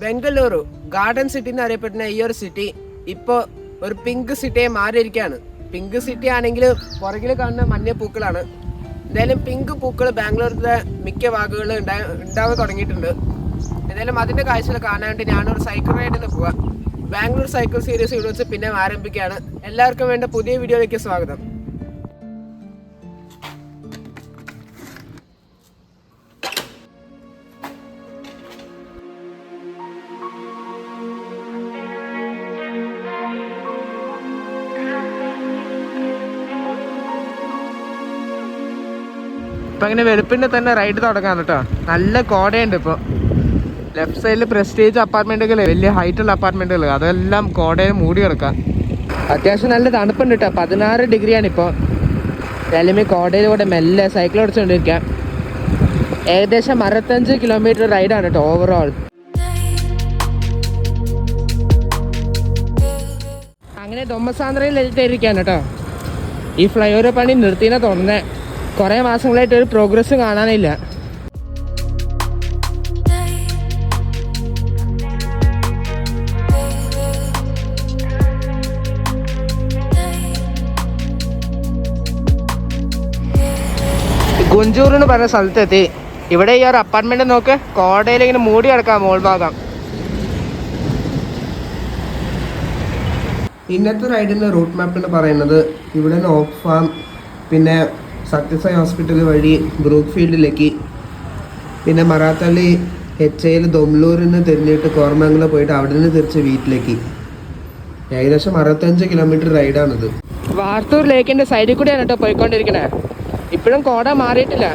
Bengaluru garden city എന്ന് അറിയപ്പെടുന്ന ഈ ഒരു സിറ്റി ഇപ്പോൾ ഒരു പിങ്ക് സിറ്റിയെ മാറിയിരിക്കുകയാണ്. പിങ്ക് സിറ്റി ആണെങ്കിൽ പുറകിൽ കാണുന്ന മഞ്ഞ പൂക്കളാണ്. എന്തായാലും പിങ്ക് പൂക്കൾ ബാംഗ്ലൂരിലെ മിക്ക ഭാഗങ്ങളിൽ ഉണ്ടാവാൻ തുടങ്ങിയിട്ടുണ്ട്. എന്തായാലും അതിൻ്റെ കാഴ്ചകൾ കാണാൻ വേണ്ടി ഞാനൊരു സൈക്കിൾ റൈഡിന് പോവാം. ബാംഗ്ലൂർ സൈക്കിൾ സീരീസ് വീഡിയോസ് പിന്നെ ആരംഭിക്കുകയാണ്. എല്ലാവർക്കും വേണ്ട പുതിയ വീഡിയോയിലേക്ക് സ്വാഗതം. ഇപ്പം അങ്ങനെ വെളുപ്പിൻ്റെ തന്നെ റൈഡ് തുടങ്ങാൻ കേട്ടോ. നല്ല കോടയുണ്ട് ഇപ്പോൾ. ലെഫ്റ്റ് സൈഡിൽ പ്രസ്റ്റീജ് അപ്പാർട്ട്മെൻറ്റുകൾ, വലിയ ഹൈറ്റുള്ള അപ്പാർട്ട്മെൻറ്റുകൾ, അതെല്ലാം കോടയിൽ മൂടി കിടക്കാം. അത്യാവശ്യം നല്ല തണുപ്പുണ്ട് കേട്ടോ. 16 ഡിഗ്രിയാണ് ഇപ്പോൾ. അല്ലെങ്കിൽ കോടയിലൂടെ മെല്ലെ സൈക്കിൾ ഓടിച്ചുകൊണ്ടിരിക്കാം. ഏകദേശം 65 കിലോമീറ്റർ റൈഡാണ് കേട്ടോ ഓവറോൾ. അങ്ങനെ ദൊമ്മസാന്ദ്രയിൽ എത്തിയിരിക്കുകയാണ് കേട്ടോ. ഈ ഫ്ലൈ ഓവർ പണി നിർത്തിനെ തോന്നുന്നത്. കുറേ മാസങ്ങളായിട്ട് ഒരു പ്രോഗ്രസ് കാണാനില്ല. ഗുഞ്ചൂർ എന്ന് പറഞ്ഞ സ്ഥലത്തെത്തി. ഇവിടെ ഈ ഒരു അപ്പാർട്ട്മെന്റ് നോക്ക്, കോടയിൽ ഇങ്ങനെ മൂടി കിടക്കാം മോൾ ഭാഗം. ഇന്നത്തെ റൈഡിൻ്റെ റൂട്ട് മാപ്പ് എന്ന് പറയുന്നത് ഇവിടെ നിന്ന് ഓക്ക് ഫാം, പിന്നെ സത്യസായി ഹോസ്പിറ്റൽ വഴി ബ്രൂക്ക് ഫീൽഡിലേക്ക്, പിന്നെ മറാത്തള്ളി HIL ദൊംലൂരിൽ നിന്ന് തിരിഞ്ഞിട്ട് കോർമംഗലം പോയിട്ട് അവിടെ നിന്ന് തിരിച്ച് വീട്ടിലേക്ക്. ഏകദേശം 65 കിലോമീറ്റർ റൈഡാണിത്. വാർത്തൂർ ലേക്കിൻ്റെ സൈഡിൽ കൂടെയാണ് കേട്ടോ പോയിക്കൊണ്ടിരിക്കണേ. ഇപ്പോഴും കോട മാറിയിട്ടില്ല.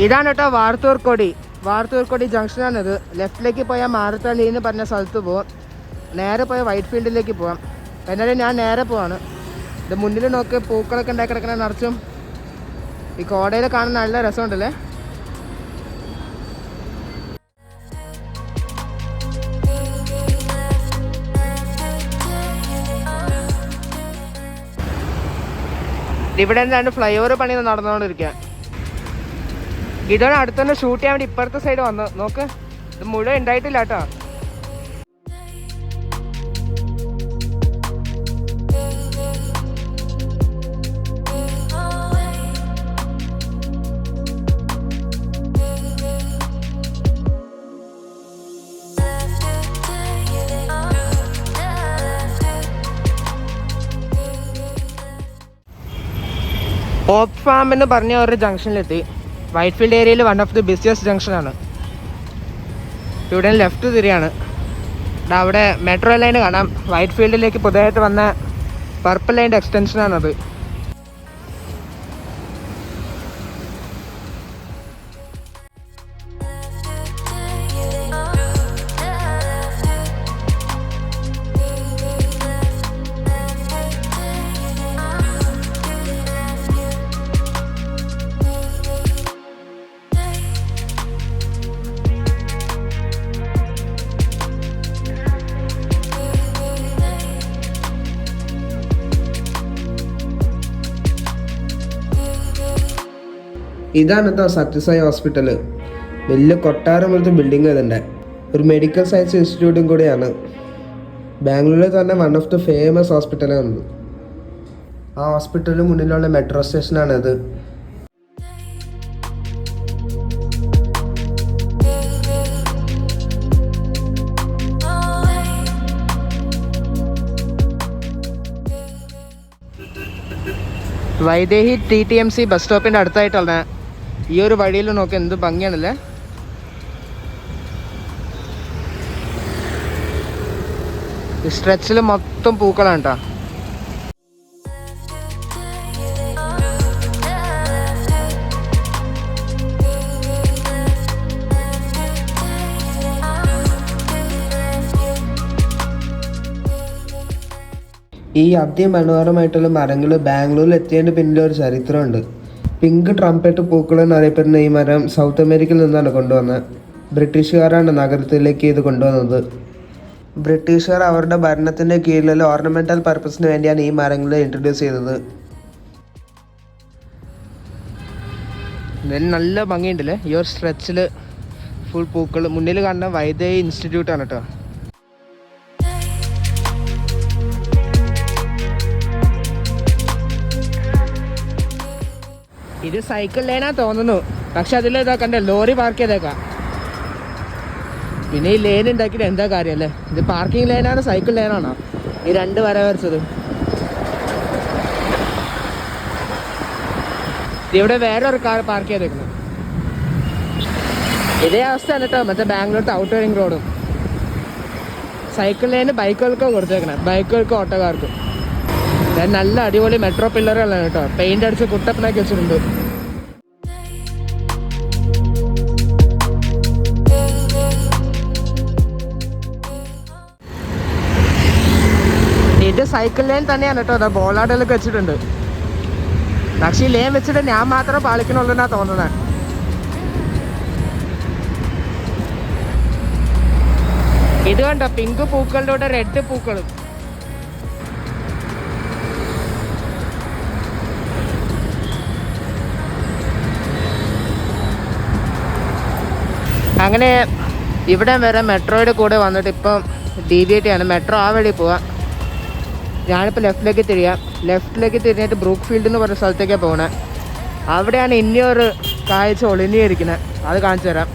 ഇതാണ് കേട്ടോ വാർത്തൂർക്കോടി ജംഗ്ഷനാണിത്. ലെഫ്റ്റിലേക്ക് പോയാൽ മാറത്തള്ളി എന്ന് പറഞ്ഞ സ്ഥലത്ത് പോവാം. നേരെ പോയാൽ വൈറ്റ് ഫീൽഡിലേക്ക് പോവാം. എന്നാലും ഞാൻ നേരെ പോവാണ്. ഇത് മുന്നിൽ നോക്ക്, പൂക്കളൊക്കെ ഉണ്ടാക്കി കിടക്കണ നിറച്ചും. ഈ കോടയിൽ കാണാൻ നല്ല രസമുണ്ടല്ലേ. ഇവിടെ എന്താണ് ഫ്ലൈ ഓവർ പണി നടന്നുകൊണ്ടിരിക്കുക. ഇതാണ് അടുത്ത് തന്നെ ഷൂട്ട് ചെയ്യാൻ വേണ്ടി ഇപ്പുറത്തെ സൈഡ് വന്ന് നോക്ക്. ഇത് മുഴുവൻ ഉണ്ടായിട്ടില്ല കേട്ടോ. ഓക്ക് ഫാം എന്ന് പറഞ്ഞ ഒരു ജംഗ്ഷനിലെത്തി. വൈറ്റ് ഫീൽഡ് ഏരിയയിൽ വൺ ഓഫ് ദി ബിസിയസ്റ്റ് ജംഗ്ഷനാണ്. ഇവിടെ ലെഫ്റ്റ് തിരിയാണ്. അവിടെ മെട്രോ ലൈൻ കാണാം. വൈറ്റ് ഫീൽഡിലേക്ക് പുതിയതായിട്ട് വന്ന പർപ്പിൾ ലൈൻ്റെ എക്സ്റ്റൻഷനാണത്. ഇതാണ് കേട്ടോ സത്യസായി ഹോസ്പിറ്റൽ. വലിയ കൊട്ടാരം പോലത്തെ ബിൽഡിംഗ് അതുണ്ട്. ഒരു മെഡിക്കൽ സയൻസ് ഇൻസ്റ്റിറ്റ്യൂട്ടും കൂടിയാണ്. ബാംഗ്ലൂരിൽ തന്നെ വൺ ഓഫ് ദി ഫേമസ് ഹോസ്പിറ്റലാണ്. ആ ഹോസ്പിറ്റലിന് മുന്നിലുള്ള മെട്രോ സ്റ്റേഷനാണിത്. വൈദേഹി TTMC ബസ് സ്റ്റോപ്പിൻ്റെ അടുത്തായിട്ടുള്ള ഈ ഒരു വഴിയിൽ നോക്കി എന്ത് ഭംഗിയാണല്ലേ. സ്ട്രെച്ചിൽ മൊത്തം പൂക്കളാണ് കേട്ടോ. ഈ അതിമനോഹരമായിട്ടുള്ള മരങ്ങൾ ബാംഗ്ലൂരിൽ എത്തിയതിൻ്റെ പിന്നിൽ ഒരു ചരിത്രമുണ്ട്. പിങ്ക് ട്രംപറ്റ് പൂക്കൾ എന്നറിയപ്പെടുന്ന ഈ മരം സൗത്ത് അമേരിക്കയിൽ നിന്നാണ് കൊണ്ടുവന്നത്. ബ്രിട്ടീഷുകാരാണ് നഗരത്തിലേക്ക് ഇത് കൊണ്ടുവന്നത്. ബ്രിട്ടീഷുകാർ അവരുടെ ഭരണത്തിൻ്റെ കീഴിലുള്ള ഓർണമെൻ്റൽ പർപ്പസിന് വേണ്ടിയാണ് ഈ മരങ്ങൾ ഇൻട്രൊഡ്യൂസ് ചെയ്തത്. ഇതിന് നല്ല ഭംഗിയുണ്ടല്ലേ ഈ ഒരു സ്ട്രെച്ചിൽ ഫുൾ പൂക്കൾ. മുന്നിൽ കാണുന്ന വൈദേഹി ഇൻസ്റ്റിറ്റ്യൂട്ടാണ് കേട്ടോ. ഇത് സൈക്കിൾ ലൈനാ തോന്നുന്നു, പക്ഷെ അതിൽ ഇതാ കണ്ടേ ലോറി പാർക്ക് ചെയ്തേക്കാം. പിന്നെ ഈ ലൈൻ ഉണ്ടാക്കിയിട്ട് എന്താ കാര്യമല്ലേ? ഇത് പാർക്കിംഗ് ലൈനാണ് സൈക്കിൾ ലൈനാണോ ഈ 2 വര വരച്ചത്? ഇവിടെ വേറൊരു കാർ പാർക്ക് ചെയ്തേക്കുന്നത്. ഇതേ അവസ്ഥയാണ് കേട്ടോ മറ്റേ ബാംഗ്ലൂർ ഔട്ടർ റിംഗ് റോഡും. സൈക്കിൾ ലൈന് ബൈക്കുകൾക്ക് കൊടുത്തേക്കണം, ബൈക്കുകൾക്കും ഓട്ടോക്കാർക്കും. നല്ല അടിപൊളി മെട്രോ പില്ലറുകളാണ് കേട്ടോ, പെയിന്റ് അടിച്ച് കുട്ടപ്പനാക്കി വെച്ചിട്ടുണ്ട്. ഇത് സൈക്കിൾ ലൈൻ തന്നെയാണ് കേട്ടോ, അതാ ബോളാടലൊക്കെ വെച്ചിട്ടുണ്ട്. പക്ഷേ ഈ ലൈൻ വെച്ചിട്ട് ഞാൻ മാത്രം പാലിക്കണുള്ളൂന്നാ തോന്നുന്നത്. ഇത് കണ്ടോ പിങ്ക് പൂക്കളുടെ കൂടെ റെഡ് പൂക്കളും. അങ്ങനെ ഇവിടെ വരെ മെട്രോയുടെ കൂടെ വന്നിട്ട് ഇപ്പം ഡീവിയേറ്റ് ചെയ്യാണ്. മെട്രോ ആ വഴി പോവാം. ഞാനിപ്പോൾ ലെഫ്റ്റിലേക്ക് തിരിഞ്ഞിട്ട് ബ്രൂക്ക് ഫീൽഡ് എന്ന് പറഞ്ഞ സ്ഥലത്തേക്കാണ് പോകണേ. അവിടെയാണ് ഇനിയൊരു കാഴ്ച ഒളിഞ്ഞിരിക്കുന്നത്, അത് കാണിച്ചു തരാം.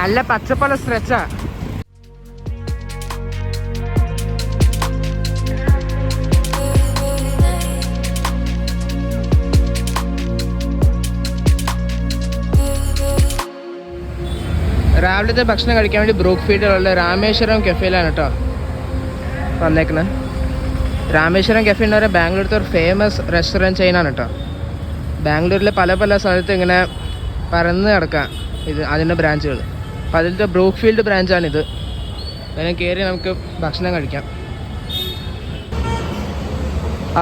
നല്ല പച്ചപ്പുള്ള സ്ട്രെച്ചാ. രാവിലത്തെ ഭക്ഷണം കഴിക്കാൻ വേണ്ടി ബ്രൂക്ക് ഫീൽഡിലുള്ള രാമേശ്വരം കഫേയിലാണ് കേട്ടോ വന്നേക്കുന്നത്. രാമേശ്വരം കഫേ എന്ന് പറയുന്നത് ബാംഗ്ലൂരിലത്തെ ഒരു ഫേമസ് റെസ്റ്റോറൻറ്റ് ചെയിനാണ് കേട്ടോ. ബാംഗ്ലൂരിലെ പല സ്ഥലത്തും ഇങ്ങനെ പരന്ന് കിടക്കാം ഇത് അതിൻ്റെ ബ്രാഞ്ചുകൾ. അപ്പോൾ അതിലത്തെ ബ്രൂക്ക് ഫീൽഡ് ബ്രാഞ്ചാണിത്. അതിനെ കയറി നമുക്ക് ഭക്ഷണം കഴിക്കാം.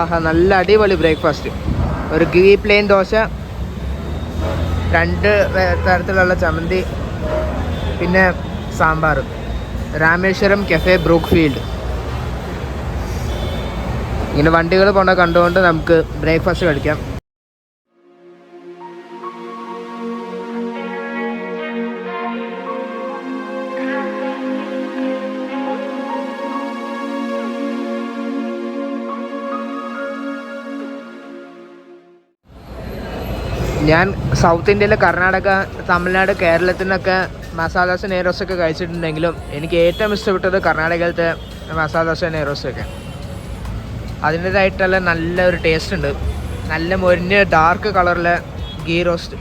ആഹാ, നല്ല അടിപൊളി ബ്രേക്ക്ഫാസ്റ്റ്. ഒരു ഗീ പ്ലെയിൻ ദോശ, 2 തരത്തിലുള്ള ചമ്മന്തി, പിന്നെ sambar. Rameswaram cafe brook field. ഇങ്ങനെ വണ്ടികൾ പോണ കണ്ടുകൊണ്ട് നമുക്ക് ബ്രേക്ക്ഫാസ്റ്റ് കഴിക്കാം. ഞാൻ സൗത്ത് ഇന്ത്യയിലെ കർണാടക, തമിഴ്നാട്, കേരളത്തിൽ നിന്നൊക്കെ മസാല ദോശ നെയ്റോസ്റ്റൊക്കെ കഴിച്ചിട്ടുണ്ടെങ്കിലും എനിക്ക് ഏറ്റവും ഇഷ്ടപ്പെട്ടത് കർണാടകയിലത്തെ മസാല ദോശ നെയ്റോസ്റ്റൊക്കെ. അതിൻ്റേതായിട്ടുള്ള നല്ലൊരു ടേസ്റ്റ് ഉണ്ട്. നല്ല മൊരിഞ്ഞ ഡാർക്ക് കളറിലെ ഗീ റോസ്റ്റ്.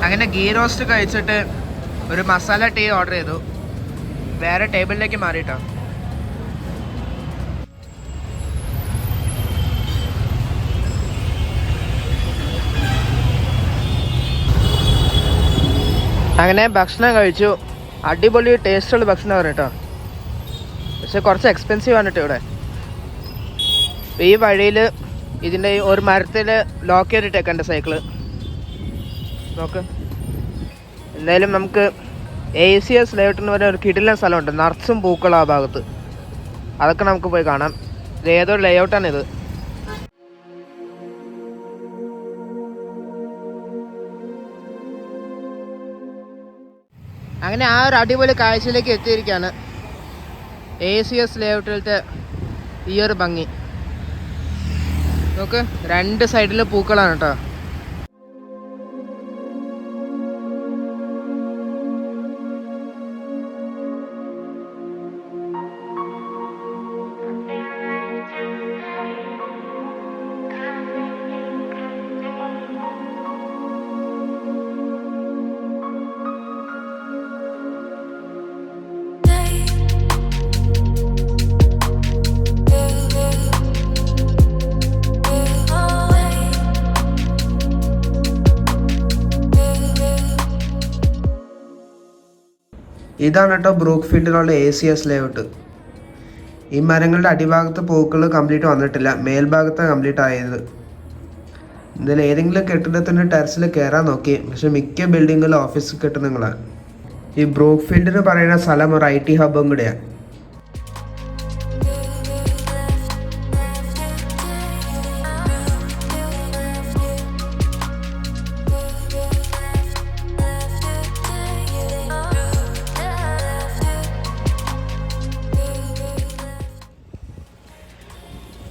അങ്ങനെ ഗീ റോസ്റ്റ് കഴിച്ചിട്ട് ഒരു മസാല ടീ ഓർഡർ ചെയ്തു. വേറെ ടേബിളിലേക്ക് മാറിയിട്ടോ. അങ്ങനെ ഭക്ഷണം കഴിച്ചു. അടിപൊളി ടേസ്റ്റുള്ള ഭക്ഷണമാണ് കേട്ടോ. പക്ഷെ കുറച്ച് എക്സ്പെൻസീവ് ആണ് കേട്ടോ ഇവിടെ. ഈ വഴിയിൽ ഇതിൻ്റെ ഒരു മരത്തിൽ ലോക്ക് ചെയ്തിട്ടേക്കണ്ട സൈക്കിള് നോക്ക്. എന്തായാലും നമുക്ക് ACS ലേഔട്ട് എന്ന് പറയുന്ന ഒരു കിടിലൻ സ്ഥലമുണ്ട്, നിറച്ചും പൂക്കൾ ആ ഭാഗത്ത്. അതൊക്കെ നമുക്ക് പോയി കാണാം. ഇത് ഏതൊരു ലേഔട്ടാണിത്. അങ്ങനെ ആ ഒരു അടിപൊളി കാഴ്ചയിലേക്ക് എത്തിയിരിക്കുകയാണ്. ACS ലേഔട്ടിലത്തെ ഈ ഒരു ഭംഗി നോക്ക്. 2 സൈഡിൽ പൂക്കളാണ് കേട്ടോ. ഇതാണ് കേട്ടോ ബ്രൂക്ക് ഫീൽഡിലുള്ള ACS ലേഔട്ട്. ഈ മരങ്ങളുടെ അടിഭാഗത്ത് പൂക്കൾ കംപ്ലീറ്റ് വന്നിട്ടില്ല, മേൽഭാഗത്ത് കംപ്ലീറ്റ് ആയത്. ഇതിൽ ഏതെങ്കിലും കെട്ടിടത്തിൻ്റെ ടെറസിൽ കയറാൻ നോക്കി, പക്ഷെ മിക്ക ബിൽഡിങ്ങിലും ഓഫീസ് കെട്ടിടങ്ങളാണ്. ഈ ബ്രൂക്ക് ഫീൽഡ് എന്ന് പറയുന്ന സ്ഥലം ഒരു IT ഹബ്ബും കൂടെയാണ്.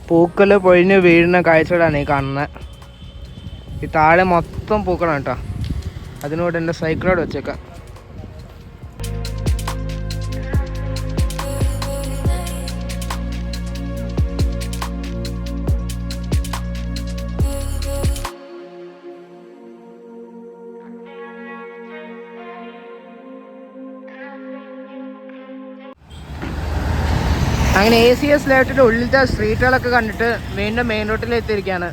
പൂക്കൾ പൊഴിഞ്ഞ് വീഴുന്ന കാഴ്ചകളാണ് ഈ കാണുന്നത്. ഈ താഴെ മൊത്തം പൂക്കളാണ് കേട്ടോ. അതിനോട് എൻ്റെ സൈക്കിളോട് വെച്ചേക്കാം. അങ്ങനെ ACS ലേഔട്ടിൻ്റെ ഉള്ളിലത്തെ സ്ട്രീറ്റുകളൊക്കെ കണ്ടിട്ട് വീണ്ടും മെയിൻ റോഡിൽ എത്തിയിരിക്കുകയാണ്.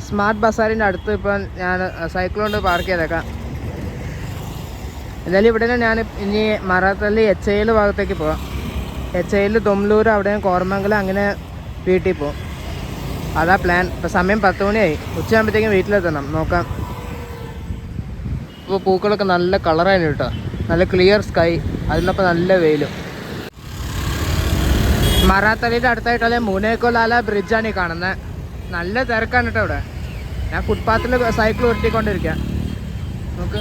സ്മാർട്ട് ബസാറിൻ്റെ അടുത്ത് ഇപ്പം ഞാൻ സൈക്കിൾ കൊണ്ട് പാർക്ക് ചെയ്തേക്കാം. എന്തായാലും ഇവിടെ നിന്ന് ഞാൻ ഇനി മറാത്തള്ളി HIL ഭാഗത്തേക്ക് പോവാം. HIL ദൊംലൂർ, അവിടെ കോർമംഗലം, അങ്ങനെ വീട്ടിൽ പോകും. അതാ പ്ലാൻ. ഇപ്പം സമയം 10 മണിയായി. ഉച്ചയാകുമ്പോഴത്തേക്കും വീട്ടിലെത്തണം. നോക്കാം. ഇപ്പോൾ പൂക്കളൊക്കെ നല്ല കളറായിരുന്നു കേട്ടോ. നല്ല ക്ലിയർ സ്കൈ, അതിനൊപ്പം നല്ല വെയിലും. മറാത്തള്ളിയുടെ അടുത്തായിട്ടുള്ള മൂനേക്കോലാല ബ്രിഡ്ജാണ് ഈ കാണുന്നത്. നല്ല തിരക്കാണ് കേട്ടോ ഇവിടെ. ഞാൻ ഫുട്പാത്തിൽ സൈക്കിൾ ഉരുട്ടിക്കൊണ്ടിരിക്കുക. നോക്ക്.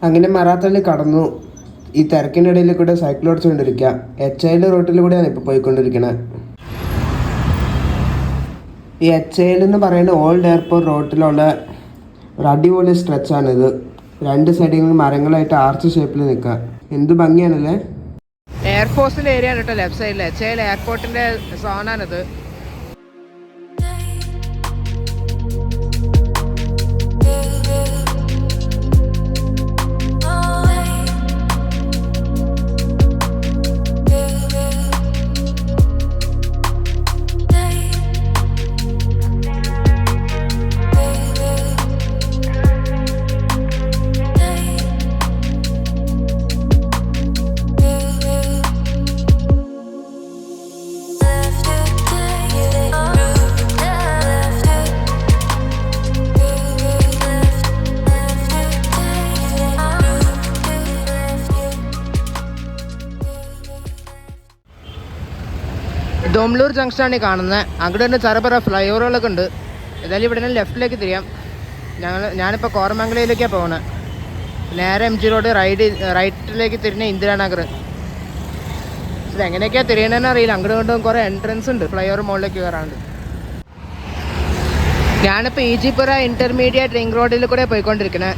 അങ്ങനെ മറാത്തള്ളി കടന്നു. ഈ തിരക്കിൻ്റെ ഇടയിൽ കൂടെ സൈക്കിൾ ഓടിച്ചുകൊണ്ടിരിക്കുക. HIL റോട്ടിൽ കൂടെയാണ് ഇപ്പോൾ പോയിക്കൊണ്ടിരിക്കുന്നത്. ഈ HIL എന്ന് പറയുന്ന ഓൾഡ് എയർപോർട്ട് റോട്ടിലുള്ള ഒരു അടിപൊളി സ്ട്രെച്ചാണിത്. 2 സൈഡിൽ മരങ്ങളായിട്ട് ആർച്ച് ഷേപ്പിൽ നിൽക്കുക. എന്ത് ഭംഗിയാണല്ലേ. എയർഫോഴ്സിൻ്റെ ഏരിയ ആണ് കേട്ടോ ലെഫ്റ്റ് സൈഡിൽ. HIL എയർപോർട്ടിൻ്റെ സോണാണിത്. ദൊംലൂർ ജംഗ്ഷനാണ് ഈ കാണുന്നത്. അങ്ങോട്ട് തന്നെ ചെറുപറ ഫ്ലൈ ഓവറുകളൊക്കെ ഉണ്ട്. ഏതായാലും ഇവിടെ നിന്ന് ലെഫ്റ്റിലേക്ക് തിരിയാം. ഞാനിപ്പോൾ കോരമംഗലയിലേക്കാണ് പോകുന്നത്. നേരെ MG റോഡ് റൈറ്റിലേക്ക് തിരിഞ്ഞ ഇന്ദിരാനഗർ. ഇതെങ്ങനെയൊക്കെയാണ് തിരിയണമെന്ന് അറിയില്ല. അങ്ങോട്ടും ഇങ്ങോട്ടും കുറേ എൻട്രൻസ് ഉണ്ട്. ഫ്ലൈ ഓവർ മുകളിലേക്ക് കയറാണ്ട്. ഞാനിപ്പോൾ ഈജിപ്പുറ ഇൻ്റർമീഡിയറ്റ് റിംഗ് റോഡിൽ കൂടെ പോയിക്കൊണ്ടിരിക്കുന്നത്.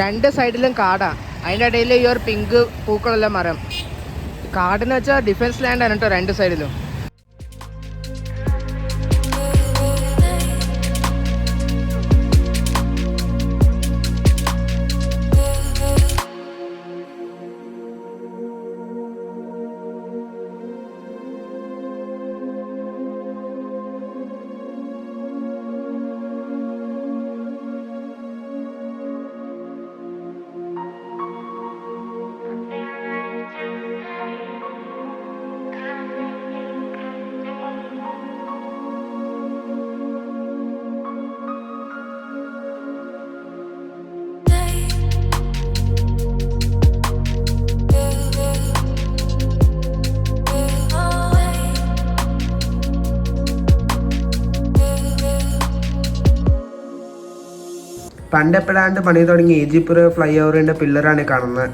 2 സൈഡിലും കാടാണ്. അതിൻ്റെ ഇടയിൽ ഈ ഒരു പിങ്ക് പൂക്കളുള്ള മരം. കാടെന്ന് വെച്ചാൽ ഡിഫൻസ് ലാൻഡാണ് കേട്ടോ 2 സൈഡിലും. പണ്ടെപ്പോഴാണ്ട് പണി തുടങ്ങി ഈജിപ്പുറ ഫ്ലൈ ഓവറിൻ്റെ പില്ലറാണ് കാണുന്നത്.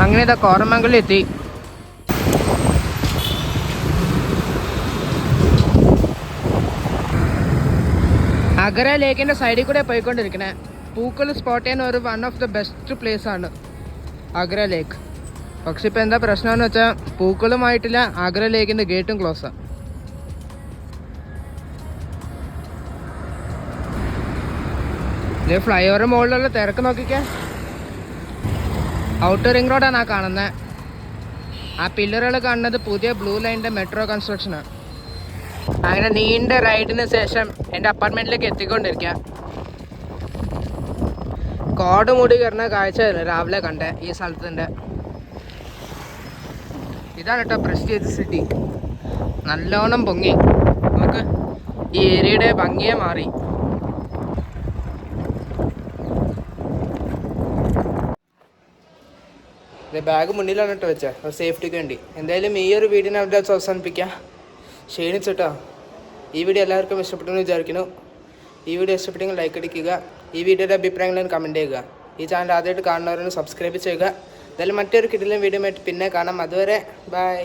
അങ്ങനെ ഇതാ കോരമംഗലം എത്തി. അഗര ലേക്കിൻ്റെ സൈഡിൽ കൂടെ പോയിക്കൊണ്ടിരിക്കണേ. പൂക്കൾ സ്പോട്ട് ചെയ്യാൻ ഒരു one of the best place ആണ് അഗര ലേക്ക്. പക്ഷെ ഇപ്പം എന്താ പ്രശ്നമെന്ന് വെച്ചാൽ പൂക്കളുമായിട്ടില്ല, അഗര ലേക്കിൻ്റെ ഗേറ്റും ക്ലോസാണ്. ഇത് ഫ്ലൈ ഓവർ മുകളിലുള്ള തിരക്ക് നോക്കിക്കേ. ഔട്ടർ റിംഗ് റോഡാണ് ആ കാണുന്നത്. ആ പില്ലറുകൾ കാണുന്നത് പുതിയ ബ്ലൂ ലൈനിൻ്റെ മെട്രോ കൺസ്ട്രക്ഷനാണ്. അങ്ങനെ നീണ്ട റൈഡിന് ശേഷം എൻ്റെ അപ്പാർട്ട്മെൻറ്റിലേക്ക് എത്തിക്കൊണ്ടിരിക്കുക. കോട് മൂടി കയറുന്ന കാഴ്ച രാവിലെ കണ്ടേ ഈ സ്ഥലത്തിൻ്റെ. ഇതാണ് കേട്ടോ പ്രസ്റ്റീജ് സിറ്റി. നല്ലോണം പൊങ്ങി. നമുക്ക് ഈ ഏരിയയുടെ ഭംഗിയെ മാറി. ബാഗ് മുന്നിലാണ് കേട്ടോ വെച്ചാൽ സേഫ്റ്റിക്ക് വേണ്ടി. എന്തായാലും ഈ ഒരു വീഡിയോ അവിടെ അവസാനിപ്പിക്കാം. ക്ഷീണിച്ചിട്ടോ. ഈ വീഡിയോ എല്ലാവർക്കും ഇഷ്ടപ്പെട്ടെന്ന് വിചാരിക്കുന്നു. ഈ വീഡിയോ ഇഷ്ടപ്പെട്ടെങ്കിൽ ലൈക്ക് അടിക്കുക. ഈ വീഡിയോയുടെ അഭിപ്രായങ്ങളും കമൻറ്റ് ചെയ്യുക. ഈ ചാനൽ ആദ്യമായിട്ട് കാണുന്നവരൊന്ന് സബ്സ്ക്രൈബ് ചെയ്യുക. എന്തായാലും മറ്റൊരു കിടിലൻ വീഡിയോ ആയിട്ട് പിന്നെ കാണാം. അതുവരെ ബൈ.